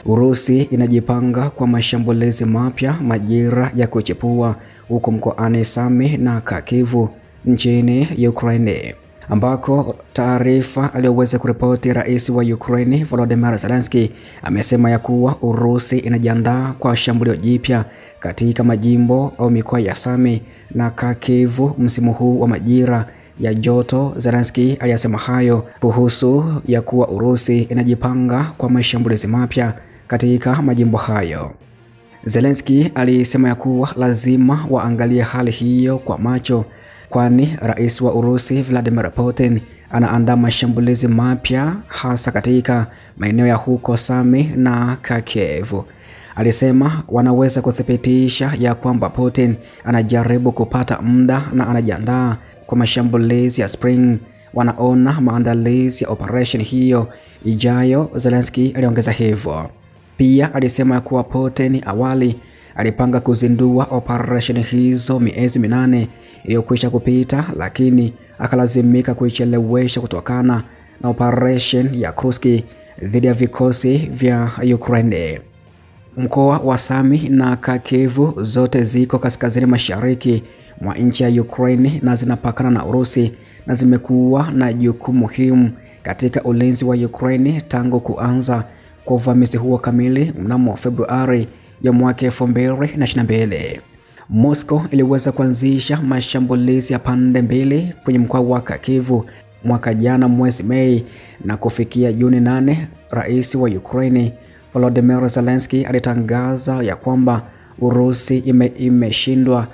Urusi inajipanga kwa mashambulizi mapya majira ya kuchipua huko mkoani Sami na Kharkiv nchini Ukraine, ambako taarifa aliyoweza kuripoti rais wa Ukraine Volodymyr Zelensky amesema ya kuwa Urusi inajiandaa kwa shambulio jipya katika majimbo au mikoa ya Sami na Kharkiv msimu huu wa majira ya joto. Zelensky aliyasema hayo kuhusu ya kuwa Urusi inajipanga kwa mashambulizi mapya katika majimbo hayo. Zelensky alisema ya kuwa lazima waangalie hali hiyo kwa macho, kwani rais wa Urusi Vladimir Putin anaandaa mashambulizi mapya hasa katika maeneo ya huko Sami na Kharkiv. Alisema wanaweza kuthibitisha ya kwamba Putin anajaribu kupata muda na anajiandaa kwa mashambulizi ya spring. Wanaona maandalizi ya operation hiyo ijayo, Zelensky aliongeza hivyo. Pia alisema kuwa Putin awali alipanga kuzindua operation hizo miezi 8 iliyokwisha kupita, lakini akalazimika kuichelewesha kutokana na operation ya Kursk dhidi ya vikosi vya Ukraine. Mkoa wa Sami na Kharkiv zote ziko kaskazini mashariki mwa nchi ya Ukraine na zinapakana na Urusi na zimekuwa na jukumu muhimu katika ulinzi wa Ukraine tangu kuanza kwa uvamizi huo kamili mnamo Februari ya mwaka 2022. Moscow iliweza kuanzisha mashambulizi ya pande mbili kwenye mkoa wa Kharkiv mwaka jana mwezi Mei, na kufikia Juni 8 rais wa Ukraine Volodymyr Zelensky alitangaza ya kwamba Urusi imeshindwa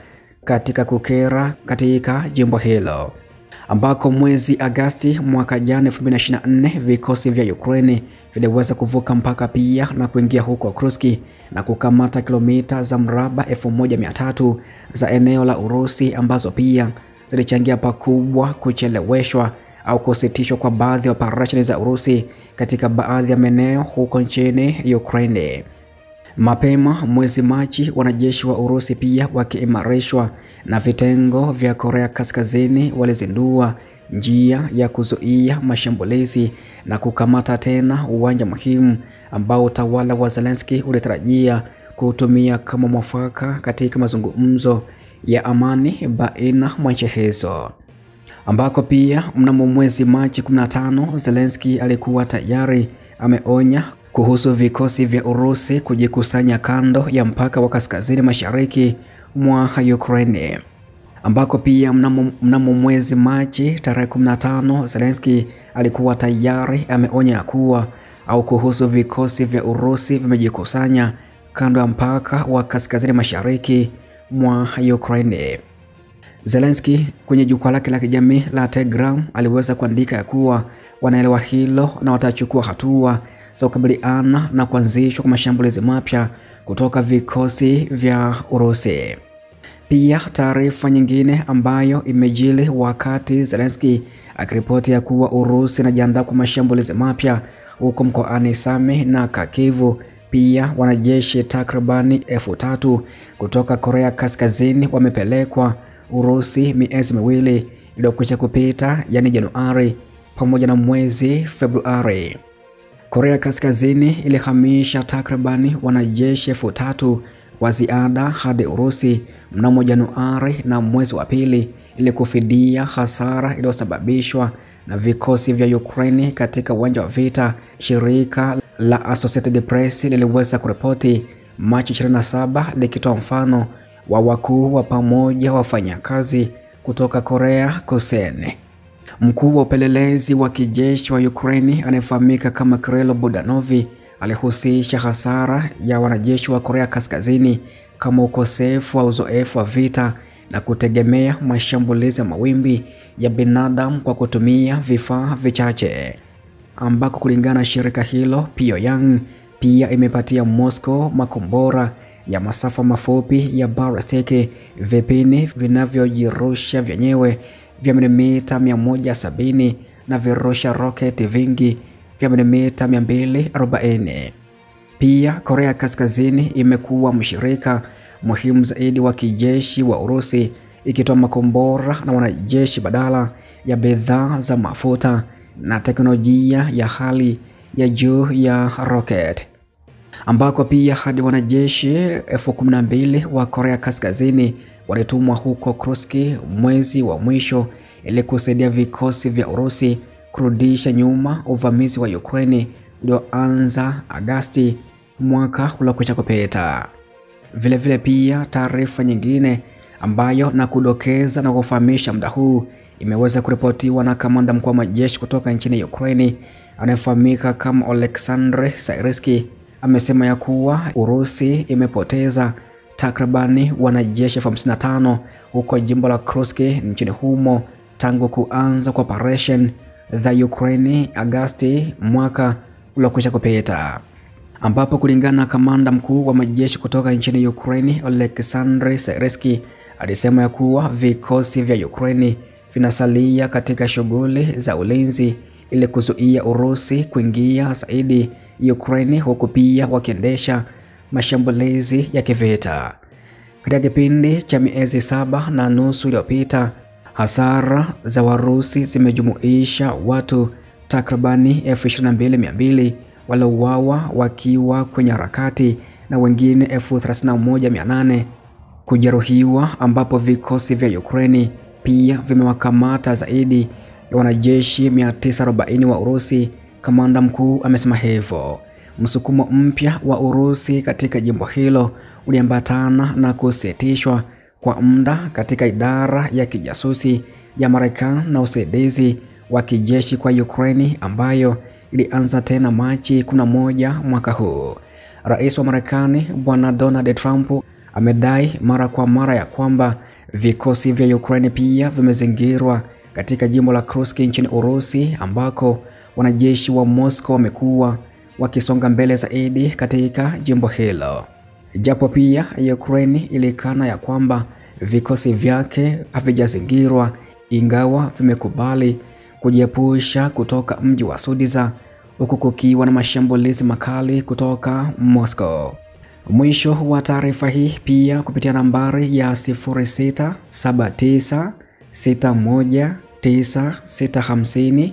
katika kukera katika jimbo hilo, ambako mwezi Agosti mwaka jana 2024 vikosi vya Ukraine viliweza kuvuka mpaka pia na kuingia huko Kursk na kukamata kilomita za mraba 1300 za eneo la Urusi, ambazo pia zilichangia pakubwa kucheleweshwa au kusitishwa kwa baadhi ya operesheni za Urusi katika baadhi ya maeneo huko nchini Ukraine. Mapema mwezi Machi, wanajeshi wa Urusi pia wakiimarishwa na vitengo vya Korea Kaskazini walizindua njia ya kuzuia mashambulizi na kukamata tena uwanja muhimu ambao utawala wa Zelensky ulitarajia kutumia kama mwafaka katika mazungumzo ya amani baina mwa nchi hizo, ambako pia mnamo mwezi Machi 15 Zelensky alikuwa tayari ameonya kuhusu vikosi vya Urusi kujikusanya kando ya mpaka wa kaskazini mashariki mwa Ukraine, ambako pia mnamo mwezi Machi tarehe 15 Zelensky alikuwa tayari ameonya kuwa au kuhusu vikosi vya Urusi vimejikusanya kando ya mpaka wa kaskazini mashariki mwa Ukraine. Zelensky kwenye jukwaa lake la kijamii la Telegram aliweza kuandika ya kuwa wanaelewa hilo na watachukua hatua za kukabiliana na kuanzishwa kwa mashambulizi mapya kutoka vikosi vya Urusi. Pia taarifa nyingine ambayo imejili wakati Zelensky akiripoti ya kuwa Urusi inajiandaa kwa mashambulizi mapya huko mkoani Sami na Kharkiv. Pia wanajeshi takribani 3000 kutoka Korea Kaskazini wamepelekwa Urusi miezi miwili iliyokwisha kupita, yani Januari pamoja na mwezi Februari. Korea Kaskazini ilihamisha takribani wanajeshi 3000 wa ziada hadi Urusi mnamo Januari na mwezi wa pili ili kufidia hasara iliyosababishwa na vikosi vya Ukraine katika uwanja wa vita. Shirika la Associated Press liliweza kuripoti Machi 27 likitoa mfano wa wakuu wa pamoja wafanyakazi kutoka Korea Kusini. Mkuu wa upelelezi wa kijeshi wa Ukraine anayefahamika kama Kirill Budanovi alihusisha hasara ya wanajeshi wa Korea Kaskazini kama ukosefu wa uzoefu wa vita na kutegemea mashambulizi ya mawimbi ya binadamu kwa kutumia vifaa vichache, ambako kulingana na shirika hilo Pyongyang pia imepatia Moscow makombora ya masafa mafupi ya ballistic, vipini vinavyojirusha vyenyewe vya milimita 170 na virusha roketi vingi vya milimita 240. Pia Korea Kaskazini imekuwa mshirika muhimu zaidi wa kijeshi wa Urusi, ikitoa makombora na wanajeshi badala ya bidhaa za mafuta na teknolojia ya hali ya juu ya rocket, ambako pia hadi wanajeshi 12,000 wa Korea Kaskazini walitumwa huko Kursk mwezi wa mwisho ili kusaidia vikosi vya Urusi kurudisha nyuma uvamizi wa Ukraine ulioanza Agosti mwaka uliokwisha kupita. Vile pia taarifa nyingine ambayo na kudokeza na kufahamisha muda huu imeweza kuripotiwa na kamanda mkuu wa majeshi kutoka nchini Ukraine anayefahamika kama Oleksandr Syrskyi. Amesema ya kuwa Urusi imepoteza takribani wanajeshi 55 huko jimbo la Kursk nchini humo tangu kuanza kwa operation za Ukraine Agosti mwaka uliokwisha kupita, ambapo kulingana na kamanda mkuu wa majeshi kutoka nchini Ukraine Oleksandr Syrskyi alisema ya kuwa vikosi vya Ukraine vinasalia katika shughuli za ulinzi ili kuzuia Urusi kuingia zaidi Ukraine, huku pia wakiendesha mashambulizi ya kivita. Katika kipindi cha miezi 7.5 iliyopita, hasara za Warusi zimejumuisha watu takribani 22,200 waliouawa wakiwa kwenye harakati na wengine 31,800 kujeruhiwa, ambapo vikosi vya Ukraine pia vimewakamata zaidi ya wanajeshi 940 wa Urusi. Kamanda mkuu amesema hivyo. Msukumo mpya wa Urusi katika jimbo hilo uliambatana na kusitishwa kwa muda katika idara ya kijasusi ya Marekani na usaidizi wa kijeshi kwa Ukraine ambayo ilianza tena Machi 11 mwaka huu. Rais wa Marekani Bwana Donald Trump amedai mara kwa mara ya kwamba vikosi vya Ukraine pia vimezingirwa katika jimbo la Kursk nchini Urusi, ambako wanajeshi wa Moscow wamekuwa wakisonga mbele zaidi katika jimbo hilo. Japo pia Ukraine ilikana ya kwamba vikosi vyake havijazingirwa, ingawa vimekubali kujiepusha kutoka mji wa Sudzha, huku kukiwa na mashambulizi makali kutoka Moscow. Mwisho wa taarifa hii pia kupitia nambari ya 0679619650,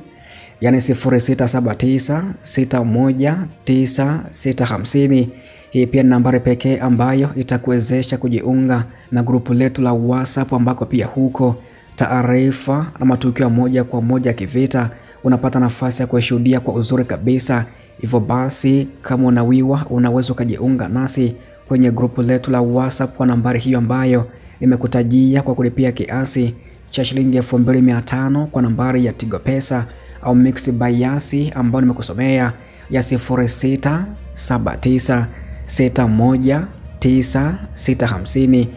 yani 0679619650. Hii pia ni nambari pekee ambayo itakuwezesha kujiunga na grupu letu la WhatsApp, ambako pia huko taarifa na matukio moja kwa moja kivita unapata nafasi ya kushuhudia kwa uzuri kabisa. Hivyo basi, kama unawiwa, unaweza kujiunga nasi kwenye grupu letu la WhatsApp kwa nambari hiyo ambayo nimekutajia, kwa kulipia kiasi cha shilingi 2500 kwa nambari ya Tigo Pesa au Mixx by Yasi ambayo nimekusomea ya 0679619650,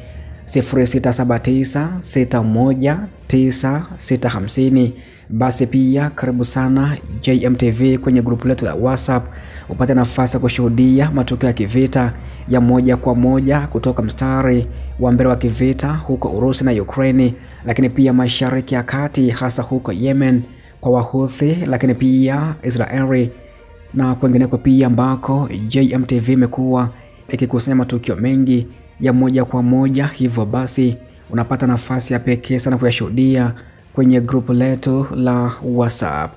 0679619650. Basi pia karibu sana JMTV kwenye grupu letu la WhatsApp upate nafasi ya kushuhudia matukio ya kivita ya moja kwa moja kutoka mstari wa mbele wa kivita huko Urusi na Ukraine, lakini pia Mashariki ya Kati, hasa huko Yemen kwa Wahuthi, lakini pia Israeli na kwingineko pia, ambako JMTV imekuwa ikikusanya matukio mengi ya moja kwa moja. Hivyo basi unapata nafasi ya pekee sana kuyashuhudia kwenye grupu letu la WhatsApp.